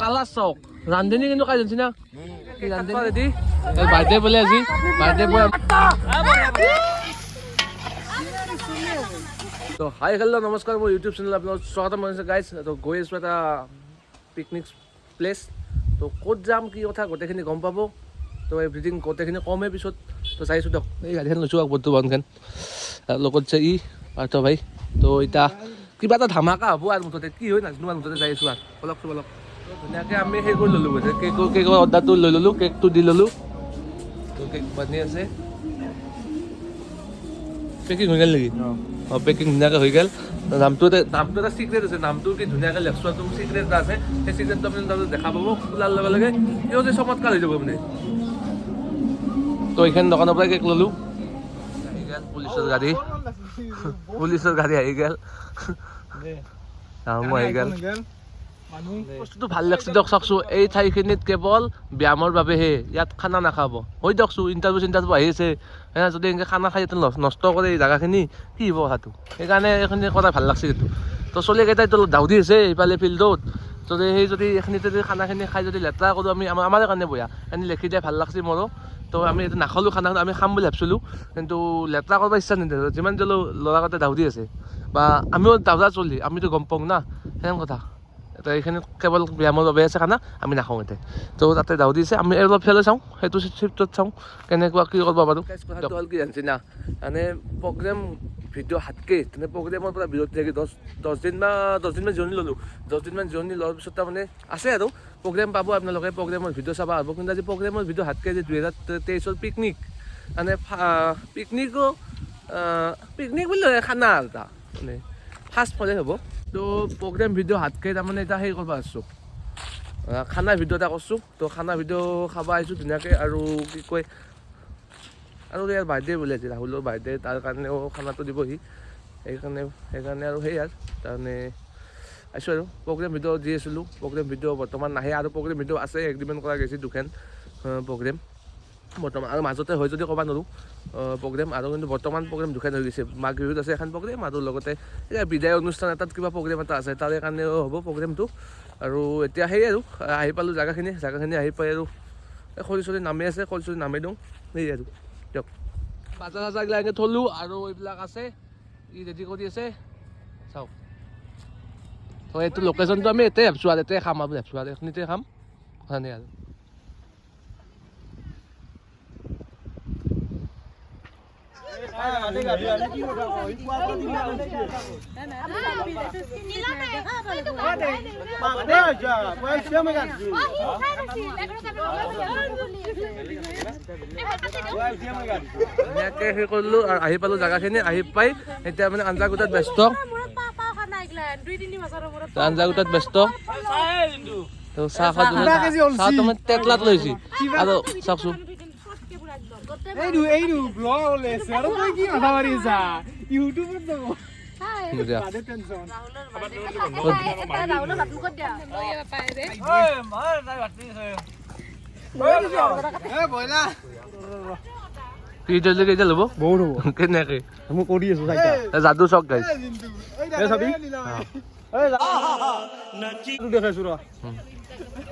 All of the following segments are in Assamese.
কালা চক ৰান্ধনী কিন্তু কাই জানছি না কি ৰান্ধনী ৰেডি বাৰ্থডে বোলে আজি বাৰ্থডে বয় তো হাই হেল্ল' নমস্কাৰ মোৰ ইউটিউব চেনেল আপোনালোক স্বাগতম জনাইছোঁ গাইজ তো গৈ আছোঁ এটা পিকনিক প্লেচ তো ক'ত যাম কি কথা গোটেইখিনি গম পাব তো এভৰিথিং গোটেইখিনি কমেই পিছত তো চাইছোঁ দিয়ক এই গাড়ীখন লৈছোঁ বৰ্তমানখন লগত যে ই পাৰ্থ ভাই তো এতিয়া কিবা এটা ধামাকা হ'ব আৰু মুঠতে কি হয় নাজানো আৰু মুঠতে যাই আছোঁ আৰু অলপ ধুনীয়াকৈ আমি সেই কৰি ল'লোঁ কেকৰ অৰ্ডাৰটো লৈ ল'লোঁ কেকটো দি ল'লোঁ তো কেক বনি আছে পেকিং হৈ গ'ল নেকি অঁ পেকিং ধুনীয়াকৈ হৈ গ'ল নামটো এটা চিক্ৰেট আছে নামটো কি ধুনীয়াকৈ লেখছোৱা চিক্ৰেট এটা আছে সেই চিক্ৰেটটো আপুনি তাৰপিছত দেখা পাব খোলাৰ লগে লগে সিও যে চমৎকাৰ হৈ যাব মানে তো এইখন দোকানৰ পৰাই কেক ল'লোঁ আহি গ'ল পুলিচৰ গাড়ী আহি গ'ল মই আহি গ'ল বস্তুটো ভাল লাগছে দিয়ক চাওকচোন এই ঠাইখিনিত কেৱল ব্যায়ামৰ বাবেহে ইয়াত খানা নাখাব হৈ দিয়কচোন ইণ্টাৰভিউ আহি আছে যদি এনেকৈ খানা খাই ইয়াতে নষ্ট কৰে এই জেগাখিনি কি হ'ব কথাটো সেইকাৰণে এইখিনি কথা ভাল লাগছে কিন্তু তো চলিকেইটাইতো দাউদি আছে এইফালে ফিল্ডত যদি সেই যদি এইখিনিতে যদি খানাখিনি খাই যদি লেতেৰা কৰোঁ আমি আমাৰ কাৰণে বয়া এনে লিখি দিয়ে ভাল লাগছে মোৰো তো আমি এতিয়া নাখালোঁ খানাখন আমি খাম বুলি ভাবিছিলোঁ কিন্তু লেতেৰা কৰিব ইচ্ছা নিদিলোঁ যিমান হ'লেও ল'ৰাকেইটা দাউদি আছে বা আমিও দাউদা চলি আমিতো গম পাওঁ না সেনেকুৱা কথা তো এইখিনি কেৱল ব্যায়ামৰ বাবে আছে খানা আমি নাখাওঁ এতিয়া তো তাতে দাউদি আছে আমি অলপ ফেলে চাওঁ সেইটো চিফ্টত চাওঁ কেনেকুৱা কি কৰিব পাৰোঁ কথাটো হ'ল কি জানিছে না মানে প্ৰগ্ৰেম ভিডিঅ' হাতকৈ তেনে প্ৰগ্ৰেমৰ পৰা বিৰতি থাকি দহ দিনমান জিৰণি ল'লোঁ 10 দিনমান জিৰণি লোৱাৰ পিছত তাৰমানে আছে আৰু প্ৰগ্ৰেম পাব আপোনালোকে প্ৰগ্ৰেমৰ ভিডিঅ' চাব আহিব কিন্তু আজি প্ৰগ্ৰেমৰ ভিডিঅ' হাতকৈ যে 2023 পিকনিক মানে পিকনিক বুলি খানা আৰু এটা মানে ফাৰ্ষ্ট ফলে হ'ব তো প্ৰগ্ৰেম ভিডিঅ' হাতকৈ তাৰমানে এতিয়া সেই কৰিব আছোঁ খানা ভিডিঅ' এটা কৰিছোঁ তো খানা ভিডিঅ' খাব আহিছোঁ ধুনীয়াকৈ আৰু কি কয় আৰু ইয়াৰ বাৰ্থডে বোলে আজি ৰাহুলৰ বাৰ্থডে তাৰ কাৰণেও খানাটো দিবহি সেইকাৰণে আৰু সেই আৰু তাৰমানে আহিছোঁ আৰু প্ৰগ্ৰেম ভিডিঅ' দি আছিলোঁ প্ৰগ্ৰেম ভিডিঅ' বৰ্তমান নাহে আৰু প্ৰগ্ৰেম ভিডিঅ' আছে এগ্ৰিমেণ্ট কৰা গৈছে দুখন প্ৰগ্ৰেম বৰ্তমান আৰু মাজতে হয় যদি ক'ব নোৱাৰোঁ প্ৰগ্ৰেম আৰু কিন্তু বৰ্তমান প্ৰগ্ৰেম দুখন হৈ গৈছে মাঘ বিহুত আছে এখন প্ৰগ্ৰেম আৰু লগতে এতিয়া বিদায় অনুষ্ঠান এটাত কিবা প্ৰগ্ৰেম এটা আছে তাৰে কাৰণেও হ'ব প্ৰগ্ৰেমটো আৰু এতিয়া সেই আৰু আহি পালোঁ জেগাখিনি আহি পাই আৰু এই খৰি চৰি নামি আছে খৰি চৰি নামি দিওঁ সেই আৰু দিয়ক বাজাৰ চাজাৰগিলা এনেকৈ থ'লোঁ আৰু এইবিলাক আছে ই ৰেডি কৰি আছে চাওক তো এইটো লোকেশ্যনটো আমি এতে ভাবিছোঁ আৰু এতে খাম আৰু ভাবিছোঁ আৰু এইখিনিতে খাম কথানে আৰু ধুনীয়াকৈ সেই কৰিলোঁ আৰু আহি পালোঁ জেগাখিনি আহি পাই এতিয়া মানে আঞ্জা গোটাত ব্যস্ত তো চাহ তুমি টেটলাত লৈছি আৰু চাওকচোন ল'ব বহুত হ'ব কেনেকৈ মই কৰি আছো যাদু চক গাইছ দেখাইছো ৰ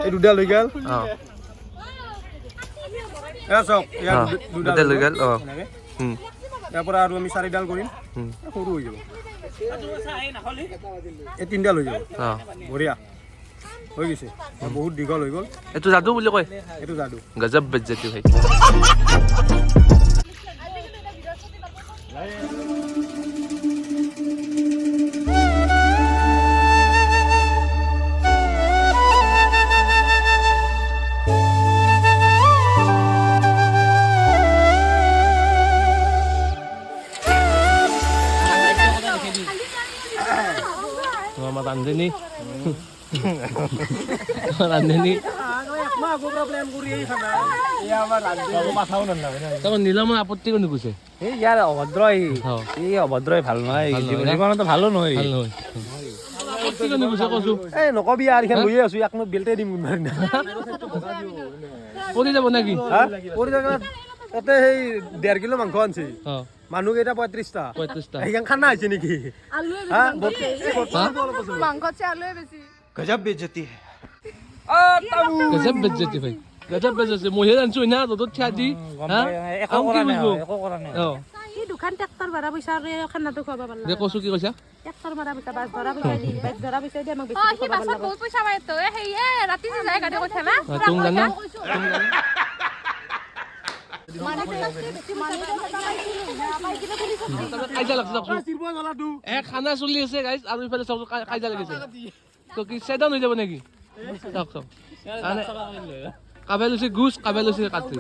এই দুটা লৈ গ'ল দুটা লৈ গ'ল ইয়াৰ পৰা আৰু আমি 4ডাল কৰিম সৰু হৈ যাব এই 3ডাল হৈ যাব বঢ়িয়া হৈ গৈছে বহুত দীঘল হৈ গ'ল এইটো যাদু বুলি কয় এইটো যাদু গজব বেজ্জতি ভাই আমার রান্ধনি নীলমৰ আপত্তি কোনে কৈছে ইয়াৰ অভদ্ৰ অভদ্ৰই ভাল নহয় জীৱনতো ভালো নহয় এই নকবি আৰু এইখন গৈয়ে আছো ইয়াক মই বেল্টে দিম পৰি যাব নেকি পৰি যাব তাতে সেই 1.5 কিলো মাংস আনছি মানুহ কেইটা 35টা সেইখন খানা হৈছে নেকি মাংস চে আলুৱে বেছি গজব বেজতি গজব বেজ্জতি ভাই গজব বেজ্জতি মহিলা জানছো না ৰ'দত থিয়া দি হা একো কৰা নাই বুজিব একো কৰা নাই অ এই দুখান ট্ৰেক্টৰ ভাড়া পইচা খানাটো খুৱাব পাৰলা দে কৈছো কি কৈছা ট্ৰেক্টৰ ভাড়া পইচা বাছ ভাড়া পইচা দি বাছ ভাড়া পইচা দি আমাক বেছি সি বাছত বহুত পইচা পায় তো সেই ৰাতি যে যায় গাড়ী কথা না তুমি জানা কাইজা লাগছে খানা চলি আছে গাইজ আৰু ইফালে চাওক কাইজা লাগিছে তো কি চেডাউন হৈ যাব নেকি চাওক চাওক কাবে লৈছে গুছ কাবে লৈছে কাটি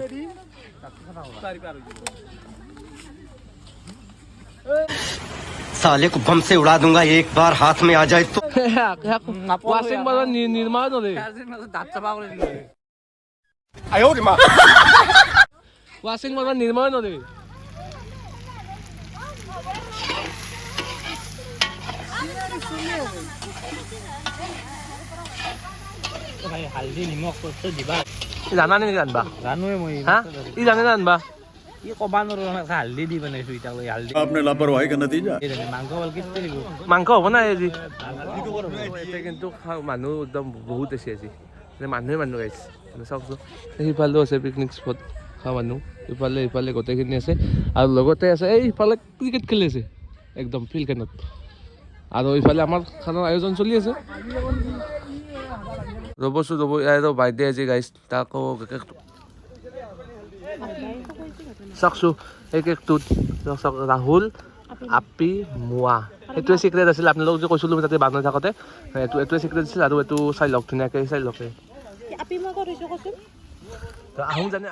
साले को बम से उड़ा दूंगा एक बार हाथ में आ जाए तो ৱাচিং মেচিন নিৰ্মাণ হ'লে দাঁত চাফা কৰি দিলো ৱাচিং মেচিন নিৰ্মাণ হ'লে ভাই হালধি নিমখ কষ্ট দিবা জানা নেকি জানবা জানোৱে মই হা ই জানে না জানবা ই ক'বা নোৱাৰো হালধি দি বনাইছো ইটালৈ হালধি आपने लापरवाही का नतीजा মাংস ভাল কেটে দিব মাংস হ'ব না আজি এতিয়া কিন্তু মানুহ একদম বহুত আছে আজি মানুহে মানুহ গাইছে চাওকচোন সিফালেও আছে পিকনিক স্পট খোৱা মানুহ ইফালে গোটেইখিনি আছে আৰু লগতে আছে এই ইফালে ক্ৰিকেট খেলি আছে একদম ফিল্ডখনত আৰু ইফালে আমাৰ খানাৰ আয়োজন চলি আছে ৰ'বচোন ৰ'ব ইয়াৰ বাইদে আজি গাইছ তাকো চাওকচোন এই কেকটোত চাওক ৰাহুল আপি মোৱা এইটোৱে চিক্ৰেট আছিল আপোনালোকক যে কৈছিলোঁ তাতে বান্ধি থাকোঁতে এইটোৱে চিক্ৰেট আছিল আৰু এইটো চাই লওক ধুনীয়াকৈ চাই লওক আপি মই ক'ত হৈছোঁ কচোন আহোঁ জানে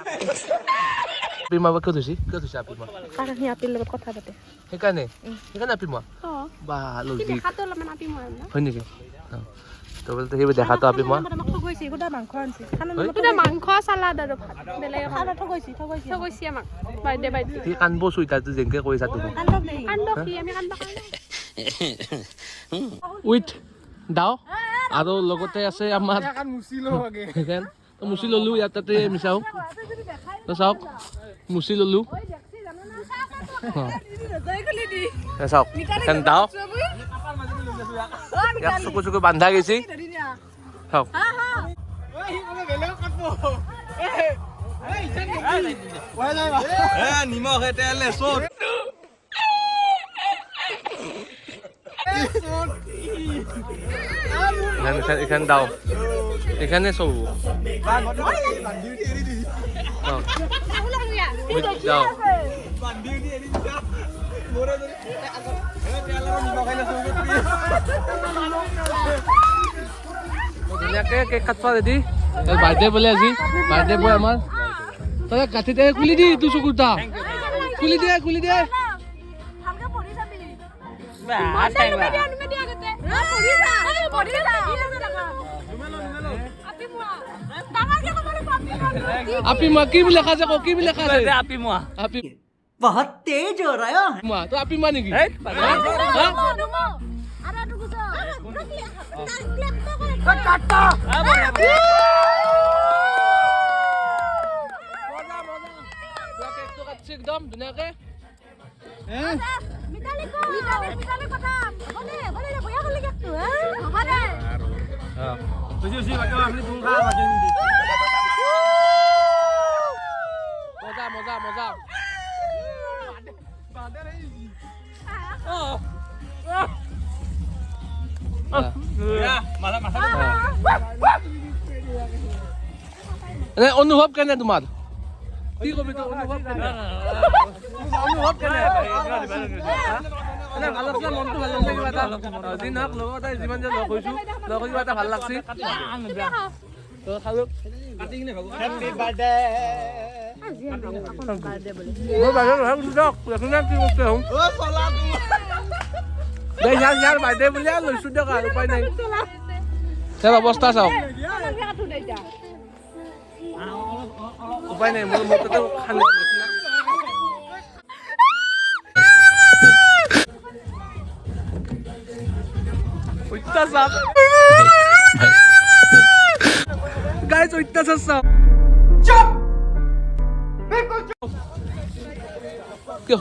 আপি মোৱা কিয় থৈছে আপি মোৱা কাৰণ সি আপিৰ লগত কথা পাতে সেইকাৰণে আপি মোৱা বা লজি দেখাতো অলপমান আপি মই হয় নেকি তো বোলে সেইবোৰ দেখাতো আপি মোৱা আমাক ঠগৈছে গোটা মাংস আনছে গোটেই মাংস চালাড আৰু ভাত বেলেগ খানা ঠগৈছে কৈছে আমাক বাইদে বাইদে সি কান্দব চুইটাৰটো যেনেকৈ কৰিছা তুমি কান্দ কি আমি কান্দ উইথ দাও আৰু লগতে আছে আমাৰ সেইখন মুচি ল'লোঁ ইয়াত তাতে মিছাও তো চাওক মুচি ল'লোঁ চাওক সেইখন দাও ইয়াক চকু চকু বান্ধা গৈছে চাওক নিমখ তেলে চোট এখানে দাও এখানে সব দাও ধুনীয়াকে কেক কাটবা ৰেডি বাৰ্থডে বোলে আজি বাৰ্থডে বয় আমাৰ তই কাটিতে খুলি দি তোৰ চকুটা খুলি দে আপি মা কি বুলি লেখা আছে কি বুলি লেখা আছে আপি মোৱা আপি बहुत तेज हो रहा है মা তো আপি মা নেকি একদম ধুনীয়াকে মজা মজা অনুভৱ কেনে তোমাৰ কি কবি তো অনুভৱ কেনে ভাল লাগছে মনটো ভাল লাগছে কিবা এটা দিন হওক লগত যিমান যে লগ হৈছোঁ লগ কিবা এটা ভাল লাগছে তো খালোঁ কাটি কিনে ভাবো হেপী বাৰ্থডে মই বাহিৰত ৰখাই কৈছোঁ দিয়ক দেখোন কি বস্তু আহোঁ দেই ইয়াৰ বাৰ্থডে বুলি লৈছোঁ দিয়ক আৰু উপায় নাই তাৰ অৱস্থা চাওক উপায় নাই মোৰ তাতে খান্দি অত্যাচাৰ গাইজ অত্যাচাৰ চাওক কি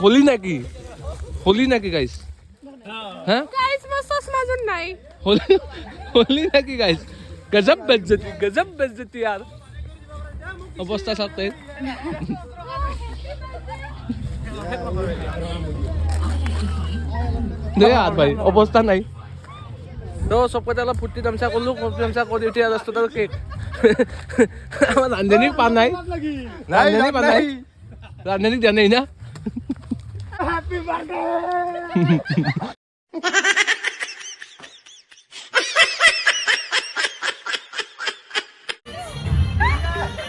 হলি নাকি গাইজ হ্যাঁ গাইস মই চশমাযোৰ নাই হলি নাকি গাইজ गजब बेइज्जती यार অৱস্থা চাওঁতে দে আৰ ভাই অবস্থা নাই তো সবকটা অলপ ফুৰ্তি তামচা কৰিলোঁ ফুৰ্তি তামচা কৰি উঠি ৰাস্তাত আৰু কেক আমাৰ ৰান্ধনীক পা নাই ৰান্ধনীক দিয়া নাই না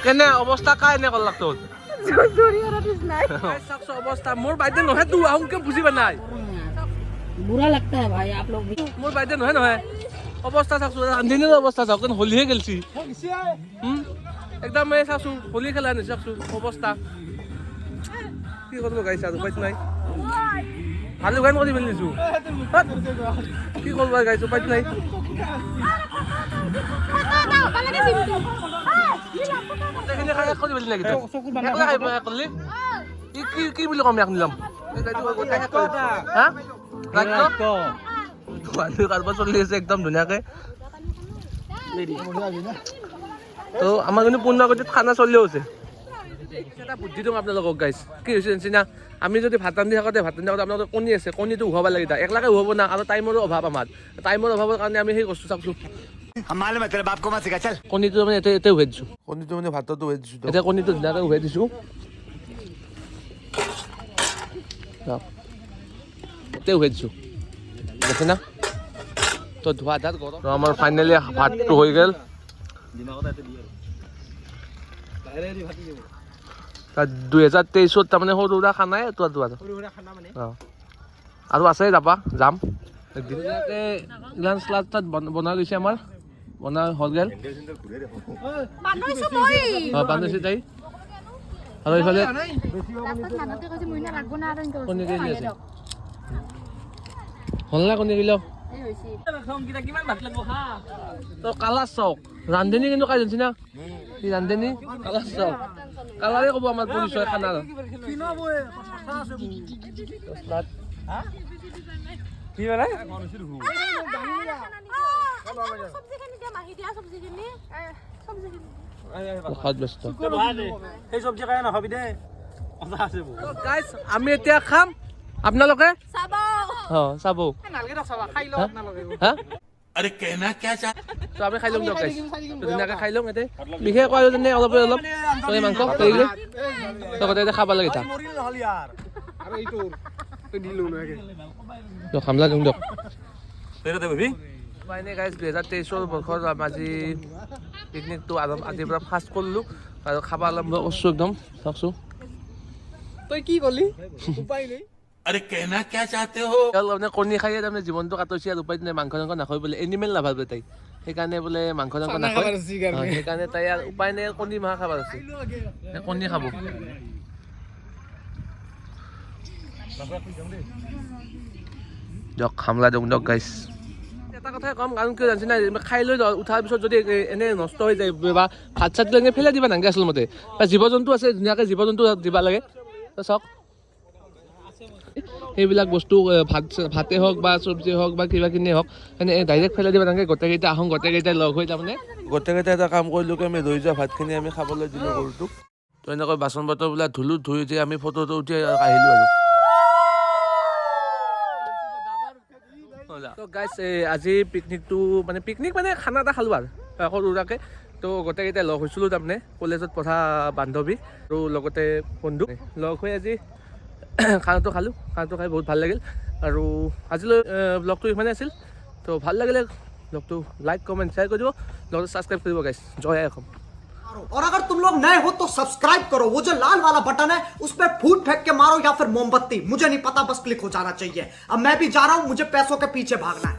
কেনে অৱস্থা কাই এনে কৰলাক তোৰ অৱস্থা মোৰ বাইদে নহয় তো আহোঁকে বুজিবা নাই बुरा लगता है भाई आप लोग भी মোৰ বাইদে নহয় অৱস্থা চাওকচোন ৰান্ধনীৰ অৱস্থা চাওক হোলীহে খেলছি একদম এই চাওকচোন হোলী খেলা নি চাওকচোন অৱস্থা কি কৰিব গাইছা আৰু উপায় নাই ভালো গান কৰি পেলিছো কি কৰিব গাইছো উপায় নাই গোটেইখিনি খাই কৰি পেলি নেকি কৰিলি কি বুলি কম ইয়াক নিলাম হা কাৰোবাৰ চলি আছে একদম ধুনীয়াকে তো আমাৰ কিন্তু পূৰ্ণগতিত খানা চলিও আছে এটা বুদ্ধি দিওঁ আপোনালোকক গাইছ কি হৈছে নিচিনা আমি যদি ভাত ৰান্ধি থাকোঁতে আপোনালোকৰ কণী আছে কণীটো উহাব লাগে একলাকে উহাব না আৰু টাইমৰো অভাৱ আমাৰ টাইমৰ অভাৱৰ কাৰণে আমি সেই বস্তু চাওকচোন কণীটো মানে এতিয়া উহাই দিছোঁ কণীটো মানে ভাততো উহাই দিছোঁ এতিয়া কণীটো ধুনীয়াকৈ উহাই দিছোঁ এতিয়া উহাই দিছোঁ দেখে না তো ধোৱা ধাত গৰম তো আমাৰ ফাইনেলি ভাতটো হৈ গ'ল 2023 তাৰমানে সৰু সুৰা খানাই এইটো আৰু আছে যাম ধুনীয়াকৈ ইলান শ্লাদ তাত বনাই লৈছে আমাৰ বনাই হৈ গ'ল বান্ধৈছে তাই আৰু এইফালে কণী কেজি আছে হ'ল না কণী কিলো তো কালাৰ চাওক ৰান্ধনী কিন্তু কাই জানিছি না কি ৰান্ধনী কালাৰ চাওক কালাৰে ক'ব আমাৰ পৰিচয় খানাৰ কি মানে আমি এতিয়া খাম আপোনালোকে চাব अरे कहना क्या चाह তো আমি খাই ল'ম দিয়ক গাইছ ধুনীয়াকৈ খাই ল'ম ইয়াতে বিশেষ কোৱা যেনে অলপ তই মাংস তৰিলে তই এতিয়া খাব লাগে তাক খামলা দিম দিয়ক পাইনে গাইছ 2023 বৰ্ষৰ আজি পিকনিকটো আজিৰ পৰা ফাৰ্ষ্ট কৰিলোঁ আৰু খাব আৰম্ভ কৰিছোঁ একদম চাওকচোন তই কি ক'লি উপায় নাই अरे कहना क्या चाहते हो তাৰমানে কণী খাইয়ে তাৰমানে জীৱনটো কাটাইছে আৰু উপায় নাই মাংস চাংস নাখায় বোলে এনিমেল নাভাবে তাই সেইকাৰণে বোলে মাংস চাংস নাখায় সেইকাৰণে তাই আৰু উপায় নাই কণী মাহ খাব আছে কণী খাব দিয়ক খামলা দিয়ক দিয়ক গাইছ এটা কথাই ক'ম কাৰণ কিয় জানিছে নাই খাই লৈ উঠাৰ পিছত যদি এনে নষ্ট হৈ যায় বা ভাত চাত লৈ পেলাই দিবা নালাগে আচলমতে বা জীৱ জন্তু আছে ধুনীয়াকৈ জীৱ জন্তু দিব লাগে চাওক এইবিলাক বস্তু ভাতে হওক বা চব্জি হওক বা কিবা কিনি হওক মানে ডাইৰেক্ট ফেলাই দিব নালাগে গোটেইকেইটা আহোঁ গোটেইকেইটাই লগ হৈ তাৰমানে গোটেইকেইটাই এটা কাম কৰিলোঁ আমি ৰৈ যোৱা ভাতখিনি আমি খাবলৈ দিলোঁ গৰুটোক তো এনেকৈ বাচন বৰ্তনবিলাক ধুলোঁ ধুই উঠি আমি ফটোটো উঠি আহিলোঁ আৰু তো গাইছ আজি পিকনিকটো মানে পিকনিক মানে খানা এটা খালোঁ আৰু সৰু সুৰাকৈ তো গোটেইকেইটাই লগ হৈছিলোঁ তাৰমানে কলেজত পঢ়া বান্ধৱী আৰু লগতে বন্ধু লগ হৈ আজি খানাটো খালোঁ খানাটো খাই বহুত ভাল লাগিল আৰু আজিলৈ ব্লগটো ইমানেই আছিল তো ভাল লাগিলে ব্লগটো লাইক কমেণ্ট শ্বেয়াৰ কৰি দিব লগতে ছাবস্ক্ৰাইব কৰিব গাইছ জয় আই অসম और अगर तुम लोग नए हो तो सब्सक्राइब करो वो जो लाल वाला बटन है उस पर फूट फेंक के मारो या फिर मोमबत्ती मुझे नहीं पता बस क्लिक हो जाना चाहिए अब मैं भी जा रहा हूं मुझे पैसों के पीछे भागना है